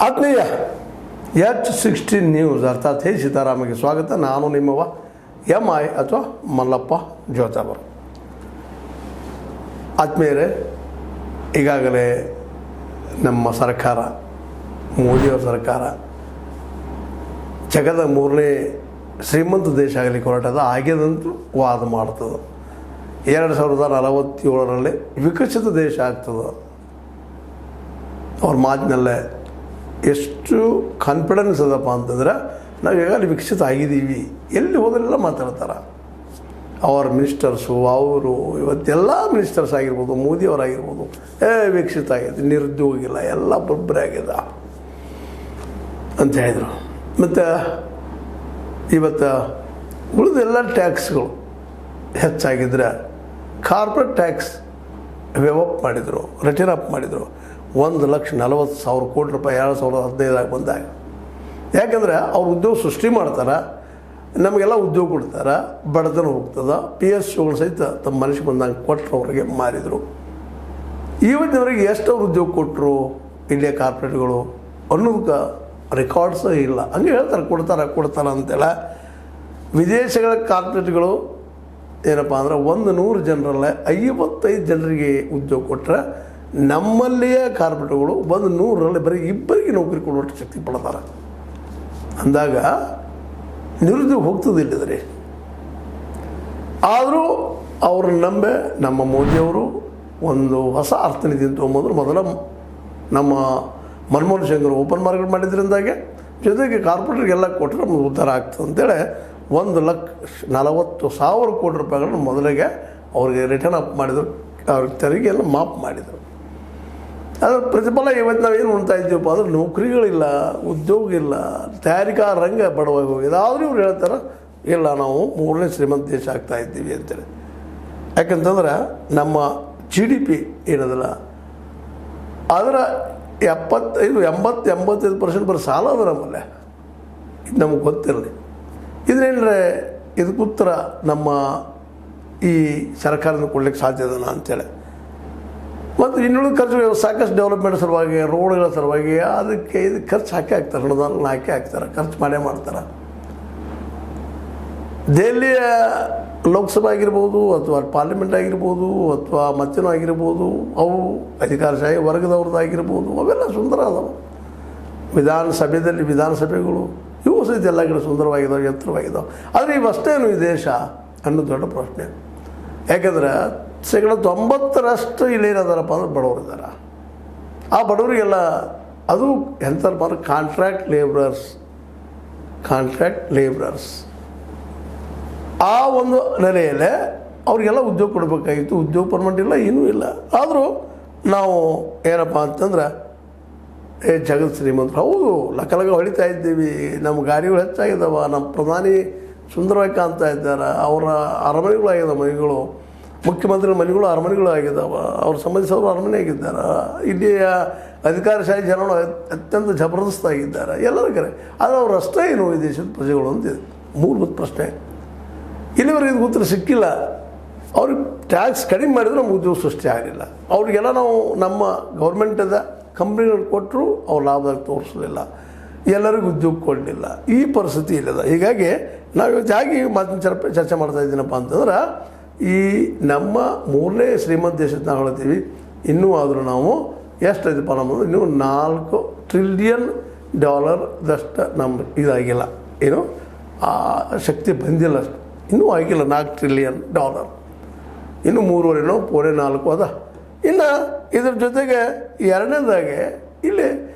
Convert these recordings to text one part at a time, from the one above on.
ಆತ್ಮೀಯ H16 news ಅರ್ಥಾತ್ ಹೇ ಸೀತಾರಾಮಗೆ ಸ್ವಾಗತ. ನಾನು ನಿಮ್ಮವ MI ಅಥವಾ ಮಲ್ಲಪ್ಪ ಜೋತಾಬರು. ಆತ್ಮೀಯರೇ, ಈಗಾಗಲೇ ನಮ್ಮ ಸರ್ಕಾರ, ಮೋದಿಯವರ ಸರ್ಕಾರ ಜಗದ 3ನೇ ಶ್ರೀಮಂತ ದೇಶ ಆಗಲಿಕ್ಕೆ ಹೊರಟದ ಆಗ್ಯದಂತೂ ವಾದ ಮಾಡ್ತದೆ. 2047ರಲ್ಲಿ ವಿಕಸಿತ ದೇಶ ಆಗ್ತದೆ. ಅವ್ರ ಮಾತಿನಲ್ಲೇ ಎಷ್ಟು ಕಾನ್ಫಿಡೆನ್ಸ್ ಅದಪ್ಪ ಅಂತಂದ್ರೆ, ನಾವು ಈಗಾಗಲೇ ವಿಕಸಿತ ಆಗಿದ್ದೀವಿ, ಎಲ್ಲಿ ಹೋದರೆಲ್ಲ ಮಾತಾಡ್ತಾರೆ. ಅವರ ಮಿನಿಸ್ಟರ್ಸು, ಅವರು ಇವತ್ತೆಲ್ಲ ಮಿನಿಸ್ಟರ್ಸ್ ಆಗಿರ್ಬೋದು, ಮೋದಿಯವರಾಗಿರ್ಬೋದು, ವಿಕಸಿತ ಆಗಿದೆ, ನಿರುದ್ಯೋಗ ಇಲ್ಲ, ಎಲ್ಲ ಬೊಬ್ಬರೇ ಆಗಿದೆ ಅಂತ ಹೇಳಿದರು. ಮತ್ತು ಇವತ್ತು ಉಳಿದೆಲ್ಲ ಟ್ಯಾಕ್ಸ್ಗಳು ಹೆಚ್ಚಾಗಿದ್ದರೆ ಕಾರ್ಪೊರೇಟ್ ಟ್ಯಾಕ್ಸ್ ವೇವಪ್ ಮಾಡಿದರು, ರಿಟರ್ನ್ ಅಪ್ ಮಾಡಿದರು. 1,40,000 ಕೋಟಿ ರೂಪಾಯಿ 2015 ಬಂದಾಗ. ಯಾಕಂದರೆ ಅವ್ರು ಉದ್ಯೋಗ ಸೃಷ್ಟಿ ಮಾಡ್ತಾರೆ, ನಮಗೆಲ್ಲ ಉದ್ಯೋಗ ಕೊಡ್ತಾರೆ, ಬಡತನ ಹೋಗ್ತದೆ. PSUಗಳು ಸಹಿತ ತಮ್ಮ ಮನಸ್ಸಿಗೆ ಬಂದಂಗೆ ಕೊಟ್ಟರು, ಅವರಿಗೆ ಮಾರಿದರು. ಇವತ್ತಿನವರೆಗೆ ಎಷ್ಟು ಅವ್ರು ಉದ್ಯೋಗ ಕೊಟ್ಟರು ಇಂಡಿಯಾ ಕಾರ್ಪೊರೇಟ್ಗಳು ಅನ್ನೋದಕ್ಕೆ ರೆಕಾರ್ಡ್ಸೇ ಇಲ್ಲ. ಹಂಗೆ ಹೇಳ್ತಾರೆ, ಕೊಡ್ತಾರೆ ಅಂತೆಲ್ಲ. ವಿದೇಶಗಳ ಕಾರ್ಪೊರೇಟ್ಗಳು ಏನಪ್ಪ ಅಂದ್ರೆ 100 ಜನರಲ್ಲೇ 55 ಜನರಿಗೆ ಉದ್ಯೋಗ ಕೊಟ್ಟರೆ, ನಮ್ಮಲ್ಲಿಯೇ ಕಾರ್ಪೊರೇಟ್ಗಳು 100ರಲ್ಲಿ ಬರೀ 2 ನೌಕರಿ ಕೊಡುವಷ್ಟು ಶಕ್ತಿ ಪಡ್ತಾರೆ. ಅಂದಾಗ ನಿರುದ್ಯೋಗ ಹೋಗ್ತದಿಲ್ಲದ್ರಿ. ಆದರೂ ಅವ್ರನ್ನ ನಂಬೆ ನಮ್ಮ ಮೋದಿಯವರು ಒಂದು ಹೊಸ ಅರ್ಥನೀತಿ ತೊಗೊಂಬಂದ್ರು. ಮೊದಲ ನಮ್ಮ ಮನಮೋಹನ್ ಸಿಂಗ್ ಓಪನ್ ಮಾರ್ಕೆಟ್ ಮಾಡಿದ್ರಿಂದಾಗೆ, ಜೊತೆಗೆ ಕಾರ್ಪೊರೇಟ್ರಿಗೆಲ್ಲ ಕೊಟ್ಟರೆ ನಮ್ಗೆ ಉದ್ಧಾರ ಆಗ್ತದೆ ಅಂತೇಳಿ 1,40,000 ಕೋಟಿ ರೂಪಾಯಿಗಳನ್ನು ಮೊದಲಿಗೆ ಅವ್ರಿಗೆ ರಿಟರ್ನ್ ಅಪ್ ಮಾಡಿದರು, ಅವ್ರಿಗೆ ತೆರಿಗೆ ಎಲ್ಲ ಮಾಫ್ ಮಾಡಿದರು. ಅದರ ಪ್ರತಿಫಲ ಇವತ್ತು ನಾವೇನು ನೋಡ್ತಾ ಇದ್ದೀವಪ್ಪ ಅಂದ್ರೆ, ನೌಕರಿಗಳಿಲ್ಲ, ಉದ್ಯೋಗ ಇಲ್ಲ, ತಯಾರಿಕಾ ರಂಗ ಬಡವಾಗಿ ಹೋಗಿದೆ. ಆದರೂ ಇವ್ರು ಹೇಳ್ತಾರೆ, ಇಲ್ಲ ನಾವು 3ನೇ ಶ್ರೀಮಂತ ದೇಶ ಆಗ್ತಾ ಇದ್ದೀವಿ ಅಂತೇಳಿ. ಯಾಕಂತಂದ್ರೆ ನಮ್ಮ GDP ಏನದಲ್ಲ, ಅದರ 75% ಬರೋ ಸಾಲ ಅದ ನಮ್ಮಲ್ಲೇ. ಇದು ನಮಗೆ ಗೊತ್ತಿರಲಿ. ಇದನ್ನೇನಂದರೆ ಇದಕ್ಕೆ ಉತ್ತರ ನಮ್ಮ ಈ ಸರ್ಕಾರದಿಂದ ಕೊಡ್ಲಿಕ್ಕೆ ಸಾಧ್ಯ ಇದನ್ನ ಅಂತೇಳಿ. ಮತ್ತು ಇನ್ನುಳಿದ ಖರ್ಚು ಸಾಕಷ್ಟು ಡೆವಲಪ್ಮೆಂಟ್ ಸಲುವಾಗಿ, ರೋಡ್ಗಳ ಸಲುವಾಗಿ ಅದಕ್ಕೆ ಇದಕ್ಕೆ ಖರ್ಚು ಹಾಕ್ತಾರೆ, ಅನುದಾನ ಹಾಕ್ತಾರೆ, ಖರ್ಚು ಮಾಡ್ತಾರೆ. ದೆಹಲಿಯ ಲೋಕಸಭೆ ಆಗಿರ್ಬೋದು, ಅಥವಾ ಪಾರ್ಲಿಮೆಂಟ್ ಆಗಿರ್ಬೋದು, ಅಥವಾ ಮತ್ತೇನೋ ಆಗಿರ್ಬೋದು, ಅವು ಅಧಿಕಾರಶಾಹಿ ವರ್ಗದವ್ರದ್ದಾಗಿರ್ಬೋದು, ಅವೆಲ್ಲ ಸುಂದರ ಅದಾವೆ. ವಿಧಾನಸಭೆಗಳು ಇವು ಸಹಿತ ಎಲ್ಲ ಕಡೆ ಸುಂದರವಾಗಿದ್ದಾವೆ, ಎತ್ತರವಾಗಿದ್ದಾವೆ. ಆದರೆ ಇವಷ್ಟೇನು ಈ ದೇಶ ಅನ್ನೋದು ದೊಡ್ಡ ಪ್ರಶ್ನೆ. ಯಾಕಂದ್ರೆ 90% ಇಲ್ಲೇನದಾರಪ್ಪ ಅಂದ್ರೆ ಬಡವರಿದ್ದಾರೆ. ಆ ಬಡವರಿಗೆಲ್ಲ ಅದು ಎಂಥಪ್ಪ ಅಂದ್ರೆ ಕಾಂಟ್ರಾಕ್ಟ್ ಲೇಬ್ರರ್ಸ್. ಆ ಒಂದು ನೆಲೆಯಲ್ಲೇ ಅವ್ರಿಗೆಲ್ಲ ಉದ್ಯೋಗ ಕೊಡಬೇಕಾಗಿತ್ತು. ಉದ್ಯೋಗ ಪರ್ಮನೆಂಟ್ ಇಲ್ಲ, ಏನೂ ಇಲ್ಲ. ಆದರೂ ನಾವು ಏನಪ್ಪ ಅಂತಂದ್ರೆ, ಜಗತ್ ಶ್ರೀಮಂತರು ಹೌದು, ಲಕ ಹೊಳಿತಾ ಇದ್ದೀವಿ, ನಮ್ಮ ಗಾಡಿಗಳು ಹೆಚ್ಚಾಗಿದ್ದಾವೆ, ನಮ್ಮ ಪ್ರಧಾನಿ ಸುಂದರವಾಗಿ ಕಾಣ್ತಾ ಇದ್ದಾರೆ, ಅವರ ಅರಮನೆಗಳಾಗಿದ್ದಾವೆ ಮನೆಗಳು, ಮುಖ್ಯಮಂತ್ರಿಗಳ ಮನೆಗಳು ಅರಮನೆಗಳು ಆಗಿದ್ದಾವೆ, ಅವ್ರ ಸಂಬಂಧಿಸಿದವರು ಅರಮನೆ ಆಗಿದ್ದಾರೆ, ಇಲ್ಲಿಯ ಅಧಿಕಾರಶಾಹಿ ಜನಗಳು ಅತ್ಯಂತ ಜಬರ್ದಸ್ತ್ ಆಗಿದ್ದಾರೆ, ಎಲ್ಲರ ಕರೆ. ಆದರೆ ಅವ್ರು ಅಷ್ಟೇ ಏನು ಈ ದೇಶದ ಪ್ರಜೆಗಳು ಅಂತಿದೆ ಮೂಲಭೂತ ಪ್ರಶ್ನೆ. ಇಲ್ಲಿವರೆಗೆ ಇದು ಉತ್ತರ ಸಿಕ್ಕಿಲ್ಲ. ಅವ್ರಿಗೆ ಟ್ಯಾಕ್ಸ್ ಕಡಿಮೆ ಮಾಡಿದ್ರು ನಮ್ಗೆ ಉದ್ಯೋಗ ಸೃಷ್ಟಿ ಆಗಲಿಲ್ಲ. ಅವ್ರಿಗೆಲ್ಲ ನಾವು ನಮ್ಮ ಗೌರ್ಮೆಂಟದ ಕಂಪ್ನಿಗಳು ಕೊಟ್ಟರು ಅವ್ರು ಲಾಭದಾಗ ತೋರಿಸಲಿಲ್ಲ, ಎಲ್ಲರಿಗೂ ಉದ್ಯೋಗ ಕೊಡಲಿಲ್ಲ. ಈ ಪರಿಸ್ಥಿತಿ ಇಲ್ಲದ. ಹೀಗಾಗಿ ನಾವು ಇವತ್ತಾಗಿ ಮಾತಿನ ಚರ್ಚೆ ಮಾಡ್ತಾ ಇದ್ದೀನಪ್ಪ ಅಂತಂದ್ರೆ, ಈ ನಮ್ಮ 3ನೇ ಶ್ರೀಮಂತ ದೇಶದ ನಾವು ಹೇಳ್ತೀವಿ. ಇನ್ನೂ ಆದರೂ ನಾವು ಎಷ್ಟೈತಪ್ಪ ನಮ್ಮದು, ಇನ್ನೂ $4 ಟ್ರಿಲಿಯನ್ ನಮ್ಮ ಇದಾಗಿಲ್ಲ, ಏನು ಆ ಶಕ್ತಿ ಬಂದಿಲ್ಲ, ಅಷ್ಟು ಇನ್ನೂ ಆಗಿಲ್ಲ. $4 ಟ್ರಿಲಿಯನ್, ಇನ್ನೂ 3.4 ಅದ. ಇನ್ನು ಇದ್ರ ಜೊತೆಗೆ ಎರಡನೇದಾಗೆ ಇಲ್ಲಿ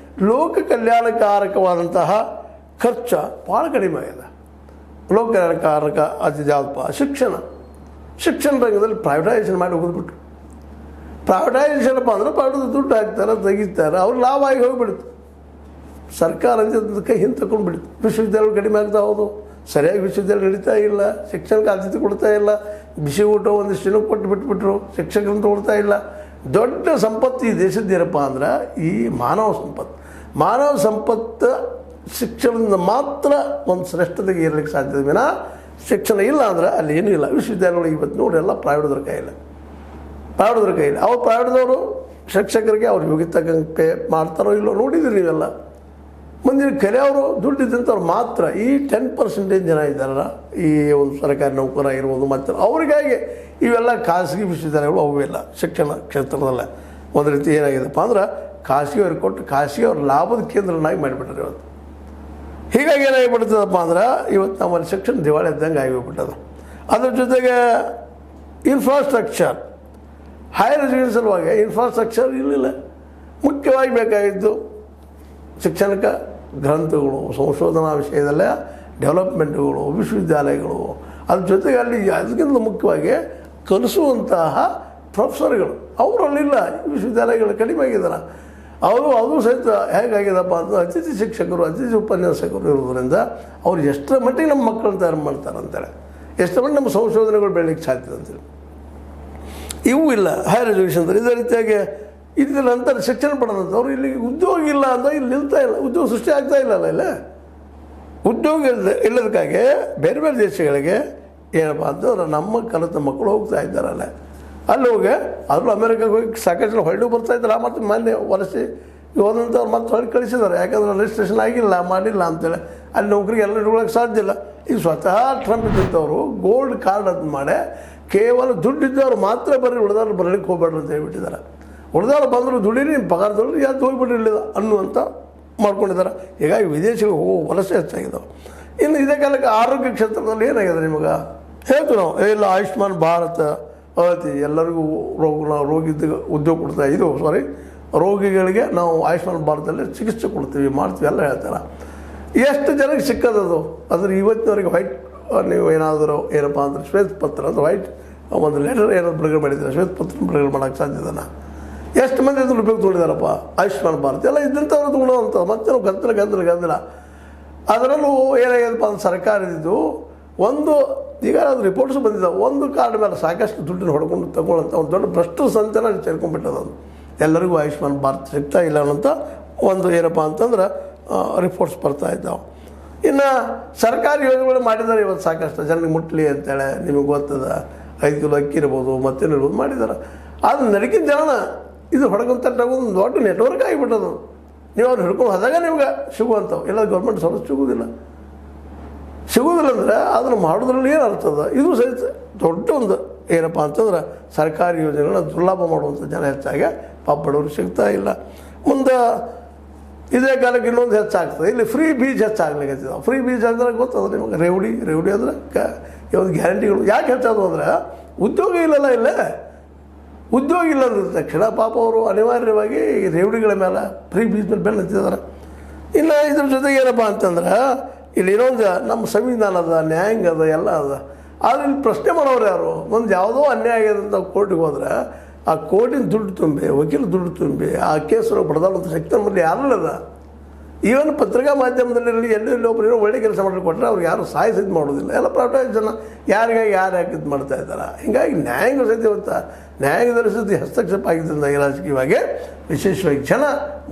ಲೋಕ ಕಲ್ಯಾಣಕಾರಕವಾದಂತಹ ಖರ್ಚು ಭಾಳ ಕಡಿಮೆ ಆಗಿದೆ. ಲೋಕ ಕಲ್ಯಾಣಕಾರಕ ಅದು ಯಾವುದಪ್ಪ? ಶಿಕ್ಷಣ ರಂಗದಲ್ಲಿ ಪ್ರೈವೇಟೈಸೇಷನ್ ಮಾಡಿ ಹೋಗ್ಬಿಟ್ರು. ಪ್ರೈವೇಟೈಸೇಷನ್ಪ್ಪ ಅಂದ್ರೆ ಪ್ರೈವೇಟ್ ದುಡ್ಡು ಹಾಕ್ತಾರೆ, ತೆಗಿತಾರೆ, ಅವ್ರು ಲಾಭ ಆಗಿ ಹೋಗಿಬಿಡ್ತು. ಸರ್ಕಾರ ಅಂದಕ್ಕೆ ಹಿಂದೆ ತಗೊಂಡು ಬಿಡ್ತು. ವಿಶ್ವವಿದ್ಯಾಲಯಗಳು ಕಡಿಮೆ ಆಗ್ತಾ ಹೋದು, ಸರಿಯಾಗಿ ವಿಶ್ವವಿದ್ಯಾಲಯ ನಡೀತಾ ಇಲ್ಲ, ಶಿಕ್ಷಣಕ್ಕೆ ಆದ್ಯತೆ ಕೊಡ್ತಾ ಇಲ್ಲ, ಬಿಸಿ ಊಟ ಒಂದಿಷ್ಟು ಜನ ಕೊಟ್ಟು ಬಿಟ್ಬಿಟ್ರು, ಶಿಕ್ಷಕರನ್ನು ತೊಗೊಳ್ತಾ ಇಲ್ಲ. ದೊಡ್ಡ ಸಂಪತ್ತು ಈ ದೇಶದ್ದೇನಪ್ಪ ಅಂದ್ರೆ ಈ ಮಾನವ ಸಂಪತ್ತು ಶಿಕ್ಷಣದಿಂದ ಮಾತ್ರ ಒಂದು ಶ್ರೇಷ್ಠತೆಗೆ ಇರಲಿಕ್ಕೆ ಸಾಧ್ಯತೆ ವಿನ ಶಿಕ್ಷಣ ಇಲ್ಲ ಅಂದ್ರೆ ಅಲ್ಲಿ ಏನೂ ಇಲ್ಲ. ವಿಶ್ವವಿದ್ಯಾಲಯಗಳು ಇವತ್ತು ನೋಡಿ ಎಲ್ಲ ಪ್ರೈವೇಟ್ದ್ರ ಕೈಯಲ್ಲಿ. ಅವ್ರು ಪ್ರೈವೇಟ್ದವರು ಶಿಕ್ಷಕರಿಗೆ ಅವ್ರು ಯೋಗ್ಯತೆ ಪೇ ಮಾಡ್ತಾರೋ ಇಲ್ಲೋ ನೋಡಿದ್ರಿ ನೀವೆಲ್ಲ. ಮುಂದಿನ ಕಲಿಯೋರು ದುಡ್ಡಿದ್ದಂಥವ್ರು ಮಾತ್ರ ಈ 10% ಜನ ಇದ್ದಾರಲ್ಲ ಈ ಒಂದು ಸರ್ಕಾರಿ ನೌಕರ ಇರ್ಬೋದು ಮತ್ತು ಅವರಿಗಾಗಿ ಇವೆಲ್ಲ ಖಾಸಗಿ ವಿಶ್ವವಿದ್ಯಾಲಯಗಳು ಅವೆಲ್ಲ ಶಿಕ್ಷಣ ಕ್ಷೇತ್ರದಲ್ಲೇ ಒಂದು ರೀತಿ ಏನಾಗಿದೆಪ್ಪ ಅಂದ್ರೆ ಖಾಸಗಿಯವ್ರಿಗೆ ಕೊಟ್ಟು ಖಾಸಗಿಯವ್ರ ಲಾಭದ ಕೇಂದ್ರನಾಗಿ ಮಾಡಿಬಿಟ್ಟಾರೆ ಇವತ್ತು. ಹೀಗಾಗಿ ಏನಾಗಿಬಿಡ್ತದಪ್ಪ ಅಂದ್ರೆ ಇವತ್ತು ನಮ್ಮಲ್ಲಿ ಶಿಕ್ಷಣ ದಿವಾಳಿ ಇದ್ದಂಗೆ ಆಗಿಬಿಟ್ಟದು. ಅದ್ರ ಜೊತೆಗೆ ಇನ್ಫ್ರಾಸ್ಟ್ರಕ್ಚರ್ ಹೈಯರ್ ಎಜುಕೇಷನ್ ಸಲುವಾಗಿ ಇನ್ಫ್ರಾಸ್ಟ್ರಕ್ಚರ್ ಇರಲಿಲ್ಲ. ಮುಖ್ಯವಾಗಿ ಬೇಕಾಗಿದ್ದು ಶಿಕ್ಷಣಕ್ಕೆ ಗ್ರಂಥಗಳು, ಸಂಶೋಧನಾ ವಿಷಯದಲ್ಲೇ ಡೆವಲಪ್ಮೆಂಟ್ಗಳು, ವಿಶ್ವವಿದ್ಯಾಲಯಗಳು, ಅದ್ರ ಜೊತೆಗೆ ಅಲ್ಲಿ ಅದಕ್ಕಿಂತ ಮುಖ್ಯವಾಗಿ ಕಲಿಸುವಂತಹ ಪ್ರೊಫೆಸರ್ಗಳು ಅವರಲ್ಲಿಲ್ಲ. ವಿಶ್ವವಿದ್ಯಾಲಯಗಳು ಕಡಿಮೆ ಆಗಿದ್ದಾರೆ. ಅದು ಸಹಿತ ಹೇಗಾಗಿದೆಪ್ಪ ಅಂತ ಅತಿಥಿ ಶಿಕ್ಷಕರು, ಅತಿಥಿ ಉಪನ್ಯಾಸಕರು ಇರೋದ್ರಿಂದ ಅವ್ರು ಎಷ್ಟರ ಮಟ್ಟಿಗೆ ನಮ್ಮ ಮಕ್ಕಳನ್ನ ತಯಾರು ಮಾಡ್ತಾರೆ ಅಂತೇಳಿ, ಎಷ್ಟರ ಮಟ್ಟಿಗೆ ನಮ್ಮ ಸಂಶೋಧನೆಗಳು ಬೆಳಲಿಕ್ಕೆ ಸಾಧ್ಯ ಅಂತೇಳಿ ಇವು ಇಲ್ಲ ಹೈಯರ್ ಎಜುಕೇಷನ್. ಇದೇ ರೀತಿಯಾಗಿ ಇದರ ನಂತರ ಶಿಕ್ಷಣ ಪಡೆದಂಥವ್ರು ಇಲ್ಲಿ ಉದ್ಯೋಗ ಇಲ್ಲ ಅಂತ ಇಲ್ಲಿ ನಿಲ್ತಾ ಇಲ್ಲ, ಉದ್ಯೋಗ ಸೃಷ್ಟಿ ಆಗ್ತಾ ಇಲ್ಲಲ್ಲ. ಇಲ್ಲ ಉದ್ಯೋಗ ಇಲ್ಲದಕ್ಕಾಗಿ ಬೇರೆ ಬೇರೆ ದೇಶಗಳಿಗೆ ಏನಪ್ಪ ಅಂತಂದ್ರೆ ನಮ್ಮ ಕಲಿತ ಮಕ್ಕಳು ಹೋಗ್ತಾ ಇದ್ದಾರಲ್ಲ, ಅಲ್ಲಿ ಹೋಗಿ ಅದ್ರೂ ಅಮೇರಿಕಾಗೆ ಹೋಗಿ ಸಾಕಷ್ಟು ಹೊರಡು ಬರ್ತಾ ಇದ್ದಾರೆ. ಮತ್ತು ಮೊನ್ನೆ ವಲಸೆ ಹೋದಂಥವ್ರು ಮತ್ತೆ ಹೊರಗೆ ಕಳಿಸಿದ್ದಾರೆ. ಯಾಕಂದ್ರೆ ರಿಜಿಸ್ಟ್ರೇಷನ್ ಆಗಿಲ್ಲ, ಮಾಡಿಲ್ಲ ಅಂತೇಳಿ ಅಲ್ಲಿ ನೌಕರಿಗೆ ಎಲ್ಲ ಇಟ್ಕೊಳ್ಳೋಕೆ ಸಾಧ್ಯ ಇಲ್ಲ. ಈಗ ಸ್ವತಃ ಟ್ರಂಪ್ ಇದ್ದಂಥವ್ರು ಗೋಲ್ಡ್ ಕಾರ್ಡ್ ಅಂತ ಮಾಡಿ ಕೇವಲ ದುಡ್ಡಿದ್ದವ್ರು ಮಾತ್ರ ಬರ್ರಿ, ಉಳಿದವ್ರು ಬರಲಿಕ್ಕೆ ಹೋಗ್ಬೇಡ್ರಿ ಅಂತ ಹೇಳ್ಬಿಟ್ಟಿದ್ದಾರೆ. ಉಳಿದವ್ರು ಬಂದರು ದುಡೀರಿ, ನಿಮ್ಮ ಪಗಾರದವ್ರು ಯಾವ್ದು ಹೋಗ್ಬಿಟ್ಟಿರಲಿಲ್ಲ ಅನ್ನುವಂಥ ಮಾಡ್ಕೊಂಡಿದ್ದಾರೆ. ಹೀಗಾಗಿ ವಿದೇಶಿಗೆ ವಲಸೆ ಹೆಚ್ಚಾಗಿದ್ದಾವೆ. ಇನ್ನು ಇದೇ ಕಾಲಕ್ಕೆ ಆರೋಗ್ಯ ಕ್ಷೇತ್ರದಲ್ಲಿ ಏನಾಗಿದೆ ನಿಮಗೆ ಹೇಳ್ತೀವಿ ನಾವು, ಇಲ್ಲ ಆಯುಷ್ಮಾನ್ ಭಾರತ ಅವತಿ ಎಲ್ಲರಿಗೂ ರೋಗಿದ್ದ ಉದ್ಯೋಗ ಕೊಡ್ತಾ ರೋಗಿಗಳಿಗೆ ನಾವು ಆಯುಷ್ಮಾನ್ ಭಾರತದಲ್ಲಿ ಚಿಕಿತ್ಸೆ ಕೊಡ್ತೀವಿ, ಮಾಡ್ತೀವಿ ಎಲ್ಲ ಹೇಳ್ತಾರೆ. ಎಷ್ಟು ಜನಕ್ಕೆ ಸಿಕ್ಕದದು ಅಂದರೆ ಇವತ್ತಿನವರೆಗೆ ವೈಟ್ ನೀವು ಏನಾದರೂ ಏನಪ್ಪ ಅಂದರೆ ಶ್ವೇತಪತ್ರ ಅಂದರೆ ವೈಟ್ ಒಂದು ಲೆಟರ್ ಏನಾದ್ರು ಬಿಡುಗಡೆ ಮಾಡಿದ್ದಾರೆ, ಶ್ವೇತಪತ್ರ ಬಿಡುಗಡೆ ಮಾಡೋಕ್ಕೆ ಸಾಧ್ಯದನ? ಎಷ್ಟು ಮಂದಿ ಅದ್ರ ಉಪಯೋಗ ತೊಗೊಂಡಿದ್ದಾರಪ್ಪ ಆಯುಷ್ಮಾನ್ ಭಾರತ ಎಲ್ಲ ಇದ್ದಂಥವ್ರು ತೊಗೊಳ್ಳೋವಂಥ ಮತ್ತೆ ನಾವು ಗದ್ದಲ ಅದರಲ್ಲೂ ಏನಾಗ್ಯದಪ್ಪ ಅಂದ್ರೆ ಸರ್ಕಾರದಿದ್ದು ಒಂದು ಈಗ ಅದು ರಿಪೋರ್ಟ್ಸ್ ಬಂದಿದ್ದಾವೆ. ಒಂದು ಕಾರ್ಡ್ ಮೇಲೆ ಸಾಕಷ್ಟು ದುಡ್ಡನ್ನು ಹೊಡ್ಕೊಂಡು ತಗೊಳ್ಳೋಂಥ ಒಂದು ದೊಡ್ಡ ಭ್ರಷ್ಟ ಸಂತೆನ ಸೇರ್ಕೊಂಡ್ಬಿಟ್ಟದದು. ಎಲ್ಲರಿಗೂ ಆಯುಷ್ಮಾನ್ ಭಾರತ ಸಿಗ್ತಾ ಇಲ್ಲ ಅನ್ನೋಂಥ ಒಂದು ಏನಪ್ಪ ಅಂತಂದ್ರೆ ರಿಪೋರ್ಟ್ಸ್ ಬರ್ತಾ ಇದ್ದಾವೆ. ಇನ್ನು ಸರ್ಕಾರಿ ಯೋಜನೆಗಳು ಮಾಡಿದ್ದಾರೆ ಇವತ್ತು ಸಾಕಷ್ಟು ಜನರಿಗೆ ಮುಟ್ಲಿ ಅಂತೇಳಿ, ನಿಮಗೆ ಗೊತ್ತದ 5 ಕಿಲೋ ಅಕ್ಕಿ ಇರ್ಬೋದು ಮತ್ತೇನಿರ್ಬೋದು ಮಾಡಿದ್ದಾರೆ. ಆದರೆ ನಡಕಿನ ಜನನ ಇದು ಹೊಡ್ಕೊಂತ ಒಂದು ದೊಡ್ಡ ನೆಟ್ವರ್ಕ್ ಆಗಿಬಿಟ್ಟದು. ನೀವು ಅವ್ರು ಹಿಡ್ಕೊಂಡು ಹೋದಾಗ ನಿಮ್ಗೆ ಸಿಗುವಂಥವು ಎಲ್ಲ ಗೌರ್ಮೆಂಟ್ ಸೌಲಭ್ಯ ಸಿಗೋದಿಲ್ಲ ಅಂದರೆ ಅದನ್ನು ಮಾಡೋದ್ರಲ್ಲಿ ಏನು ಅರ್ಥದ? ಇದು ಸಹಿತ ದೊಡ್ಡ ಒಂದು ಏನಪ್ಪ ಅಂತಂದ್ರೆ ಸರ್ಕಾರಿ ಯೋಜನೆಗಳನ್ನ ದುರ್ಲಾಭ ಮಾಡುವಂಥ ಜನ ಹೆಚ್ಚಾಗಿ ಪಾಪ ಬಡವರು ಸಿಗ್ತಾ ಇಲ್ಲ. ಮುಂದೆ ಇದೇ ಕಾಲಕ್ಕೆ ಇನ್ನೊಂದು ಹೆಚ್ಚಾಗ್ತದೆ, ಇಲ್ಲಿ ಫ್ರೀ ಬೀಜ ಹೆಚ್ಚಾಗ್ಲಿಕ್ಕೆ. ಫ್ರೀ ಬೀಜ ಅಂದರೆ ಗೊತ್ತದ ನಿಮಗೆ, ರೇವಡಿ ಅಂದರೆ ಒಂದು ಗ್ಯಾರಂಟಿಗಳು ಯಾಕೆ ಹೆಚ್ಚಾದವು ಅಂದರೆ ಉದ್ಯೋಗ ಇಲ್ಲಲ್ಲ. ಇಲ್ಲೇ ಉದ್ಯೋಗ ಇಲ್ಲ ಅಂದ ತಕ್ಷಣ ಪಾಪ ಅವರು ಅನಿವಾರ್ಯವಾಗಿ ರೇವಡಿಗಳ ಮೇಲೆ ಫ್ರೀ ಬೀಜ ಮೇಲೆ ಬೆನ್ನು ಹತ್ತಿದ್ದಾರೆ. ಇನ್ನು ಇದ್ರ ಜೊತೆಗೆ ಏನಪ್ಪ ಅಂತಂದ್ರೆ ಇಲ್ಲಿ ಇನ್ನೊಂದು ನಮ್ಮ ಸಂವಿಧಾನ ಅದ, ನ್ಯಾಯಾಂಗ ಅದ, ಎಲ್ಲ ಅದ. ಆದರೆ ಇಲ್ಲಿ ಪ್ರಶ್ನೆ ಮಾಡೋರು ಯಾರು? ಒಂದು ಯಾವುದೋ ಅನ್ಯಾಯ ಆಗ್ಯದಂತ ಕೋರ್ಟಿಗೆ ಹೋದ್ರೆ ಆ ಕೋರ್ಟಿನ ದುಡ್ಡು ತುಂಬಿ, ವಕೀಲ ದುಡ್ಡು ತುಂಬಿ ಆ ಕೇಸನ್ನು ಬಡದಾಡುವಂಥ ಶಕ್ತಿ ನಮ್ಮಲ್ಲಿ ಯಾರಲ್ಲದ. ಈವನ್ ಪತ್ರಿಕಾ ಮಾಧ್ಯಮದಲ್ಲಿ ಎಲ್ಲೆಲ್ಲಿ ಒಬ್ಬರು ಏನೋ ಒಳ್ಳೆ ಕೆಲಸ ಮಾಡಿ ಕೊಟ್ಟರೆ ಅವ್ರಿಗೆ ಯಾರು ಸಹಿತ ಮಾಡೋದಿಲ್ಲ. ಎಲ್ಲ ಪ್ರೈವೇಟ್ ಜನ ಯಾರಿಗಾಗಿ ಯಾರು ಯಾಕೆ ಇದು ಮಾಡ್ತಾ ಇದ್ದಾರೆ. ಹೀಗಾಗಿ ನ್ಯಾಯಾಂಗ ಸಹಿತ ಇವತ್ತು ನ್ಯಾಯಾಂಗದಲ್ಲಿ ಸಹಿತ ಹಸ್ತಕ್ಷೇಪ ಆಗಿದ್ದರಿಂದ ರಾಜಕೀಯವಾಗಿ ವಿಶೇಷವಾಗಿ ಜನ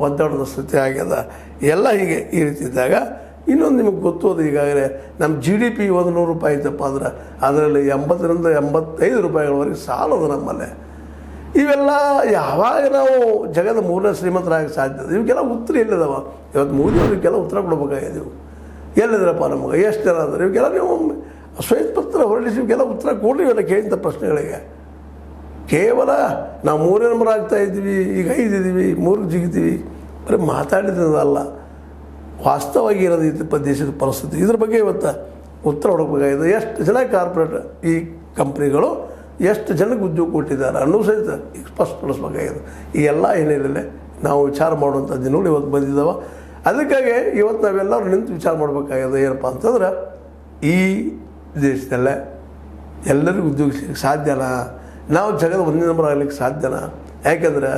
ಒದ್ದಾಡೋದ ಸ್ಥಿತಿ ಆಗ್ಯದ. ಎಲ್ಲ ಹೀಗೆ ಈ ರೀತಿ ಇದ್ದಾಗ ಇನ್ನೊಂದು ನಿಮಗೆ ಗೊತ್ತೋದು, ಈಗಾಗಲೇ ನಮ್ಮ GDP 100 ರೂಪಾಯಿ ಇತ್ತಪ್ಪ ಅಂದ್ರೆ ಅದರಲ್ಲಿ 80ರಿಂದ 85 ರೂಪಾಯಿಗಳವರೆಗೆ ಸಾಲದ ನಮ್ಮಲ್ಲೇ. ಇವೆಲ್ಲ ಯಾವಾಗ ನಾವು ಜಗದ 3ನೇ ಶ್ರೀಮಂತರಾಗ ಸಾಧ್ಯ? ಇವಕ್ಕೆಲ್ಲ ಉತ್ತರ ಎಲ್ಲಿದಾವ? ಇವತ್ತು ಮೋದಿಯವರಿಗೆಲ್ಲ ಉತ್ತರ ಕೊಡ್ಬೇಕಾಗಿದ್ದೀವಿ. ಎಲ್ಲಿದ್ರಪ್ಪ ನಮಗೆ ಎಷ್ಟು ಜನ ಅಂದ್ರೆ ಇವಕ್ಕೆಲ್ಲ ನೀವು ಶ್ವೇತಪತ್ರ ಹೊರಡಿಸಿ ಇವಕ್ಕೆಲ್ಲ ಉತ್ತರ ಕೊಡಲಿ. ಇವೆಲ್ಲ ಕೇಳಿದ ಪ್ರಶ್ನೆಗಳಿಗೆ ಕೇವಲ ನಾವು 3ನೇ ನಂಬರ್ ಆಗ್ತಾಯಿದ್ದೀವಿ, ಈಗ 5 ಇದ್ದೀವಿ, 3 ಜಿಗಿತೀವಿ, ಬರೀ ಮಾತಾಡಿದ್ದಲ್ಲ, ವಾಸ್ತವವಾಗಿ ಇರೋದು ದೇಶದ ಪರಿಸ್ಥಿತಿ. ಇದ್ರ ಬಗ್ಗೆ ಇವತ್ತು ಉತ್ತರ ಹುಡುಕಬೇಕಾಗಿದೆ. ಎಷ್ಟು ಜನ ಕಾರ್ಪೊರೇಟ್ ಈ ಕಂಪ್ನಿಗಳು ಎಷ್ಟು ಜನಕ್ಕೆ ಉದ್ಯೋಗ ಕೊಟ್ಟಿದ್ದಾರೆ ಅನ್ನೋ ಸಹಿತ ಈಗ ಸ್ಪಷ್ಟಪಡಿಸ್ಬೇಕಾಗಿದೆ. ಈ ಎಲ್ಲ ಏನೇನಿಲ್ಲ ನಾವು ವಿಚಾರ ಮಾಡುವಂಥ ದಿನಗಳು ಇವತ್ತು ಬಂದಿದ್ದಾವೆ. ಅದಕ್ಕಾಗಿ ಇವತ್ತು ನಾವೆಲ್ಲರೂ ನಿಂತು ವಿಚಾರ ಮಾಡಬೇಕಾಗಿದೆ. ಏನಪ್ಪ ಅಂತಂದ್ರೆ ಈ ದೇಶದಲ್ಲೇ ಎಲ್ಲರಿಗೂ ಉದ್ಯೋಗ ಸಿಗಕ್ಕೆ ಸಾಧ್ಯನಾ? ನಾವು ಜಗದ 1ನೇ ನಂಬರ್ ಆಗಲಿಕ್ಕೆ ಸಾಧ್ಯನಾ? ಯಾಕೆಂದ್ರೆ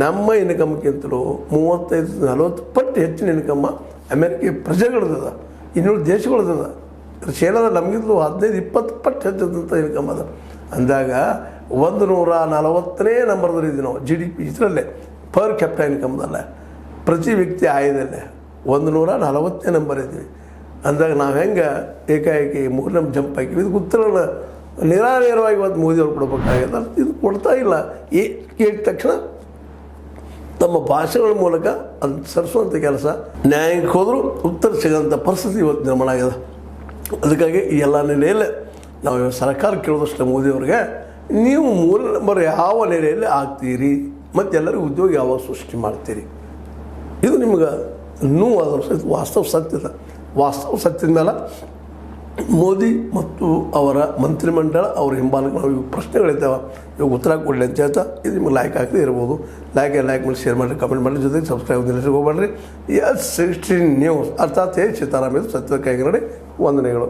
ನಮ್ಮ ಇನ್ಕಮ್ಗಿಂತಲೂ 35-40 ಪಟ್ಟು ಹೆಚ್ಚಿನ ಇನ್ಕಮ್ಮ ಅಮೇರಿಕೆ ಪ್ರಜೆಗಳದ, ಇನ್ನೂರು ದೇಶಗಳದ. ಚೈನಾದ ನಮಗಿಂತಲೂ 15-20 ಪಟ್ಟು ಹೆಚ್ಚಿದಂಥ ಇನ್ಕಮ್ ಅದ. ಅಂದಾಗ 140ನೇ ನಂಬರ್ದಲ್ಲಿ ಇದ್ದೀವಿ ನಾವು GDP ಇದರಲ್ಲೇ ಪರ್ ಕ್ಯಾಪಿಟಲ್ ಇನ್ಕಮ್ದಲ್ಲ, ಪ್ರತಿ ವ್ಯಕ್ತಿ ಆಯದಲ್ಲೇ 140ನೇ ನಂಬರ್ ಇದ್ದೀವಿ. ಅಂದಾಗ ನಾವು ಹೆಂಗೆ ಏಕಾಏಕಿ 3 ನಂಬರ್ ಜಂಪ್ ಹಾಕಿವಿ? ಇದಕ್ಕೆ ಉತ್ತರನ ನಿರಾನೇರವಾಗಿ ಇವತ್ತು ಮೋದಿಯವ್ರು ಕೊಡಬೇಕಾಗಿದೆ. ಇದು ಕೊಡ್ತಾ ಇಲ್ಲ. ಕೇಳಿದ ತಕ್ಷಣ ತಮ್ಮ ಭಾಷೆಗಳ ಮೂಲಕ ಅದನ್ನು ಸರಿಸುವಂಥ ಕೆಲಸ, ನ್ಯಾಯಕ್ಕೆ ಹೋದರೂ ಉತ್ತರ ಸಿಗೋಂಥ ಪರಿಸ್ಥಿತಿ ಇವತ್ತು ನಿರ್ಮಾಣ ಆಗಿದೆ. ಅದಕ್ಕಾಗಿ ಈ ಎಲ್ಲ ನೆಲೆಯಲ್ಲೇ ನಾವು ಸರ್ಕಾರ ಕೇಳೋದಷ್ಟೇ ಮೋದಿಯವ್ರಿಗೆ, ನೀವು ಮೂಲ ನಂಬರ್ ಯಾವ ನೆಲೆಯಲ್ಲಿ ಆಗ್ತೀರಿ ಮತ್ತು ಎಲ್ಲರಿಗೂ ಉದ್ಯೋಗ ಯಾವಾಗ ಸೃಷ್ಟಿ ಮಾಡ್ತೀರಿ, ಇದು ನಿಮ್ಗೆ ನೋವಾದರೂ ಸಹಿತ ವಾಸ್ತವ ಸತ್ಯದ. ವಾಸ್ತವ ಸತ್ಯದ ಮೇಲೆ ಮೋದಿ ಮತ್ತು ಅವರ ಮಂತ್ರಿಮಂಡಲ ಅವ್ರ ಹಿಂಬಾಲಕ ನಾವು ಇವು ಪ್ರಶ್ನೆಗಳಿದ್ದಾವೆ, ಇವಾಗ ಉತ್ತರ ಕೊಡಲಿ ಅಂತ ಹೇಳ್ತಾ ಇದು ನಿಮ್ಗೆ ಲೈಕ್ ಆಗ್ತದೆ ಇರ್ಬೋದು. ಲೈಕ್ ಮಾಡಿ, ಶೇರ್ ಮಾಡಿರಿ, ಕಮೆಂಟ್ ಮಾಡಿ, ಜೊತೆಗೆ ಸಬ್ಸ್ಕ್ರೈಬ್ ಹೋಗ್ಬೇಡ್ರಿ. S16 ನ್ಯೂಸ್ ಅರ್ಥಾತ್ ಸೀತಾರಾಮ್ ಇದು ಸತ್ಯದ ಕೈಗೆ ನೋಡಿ. ವಂದನೆಗಳು.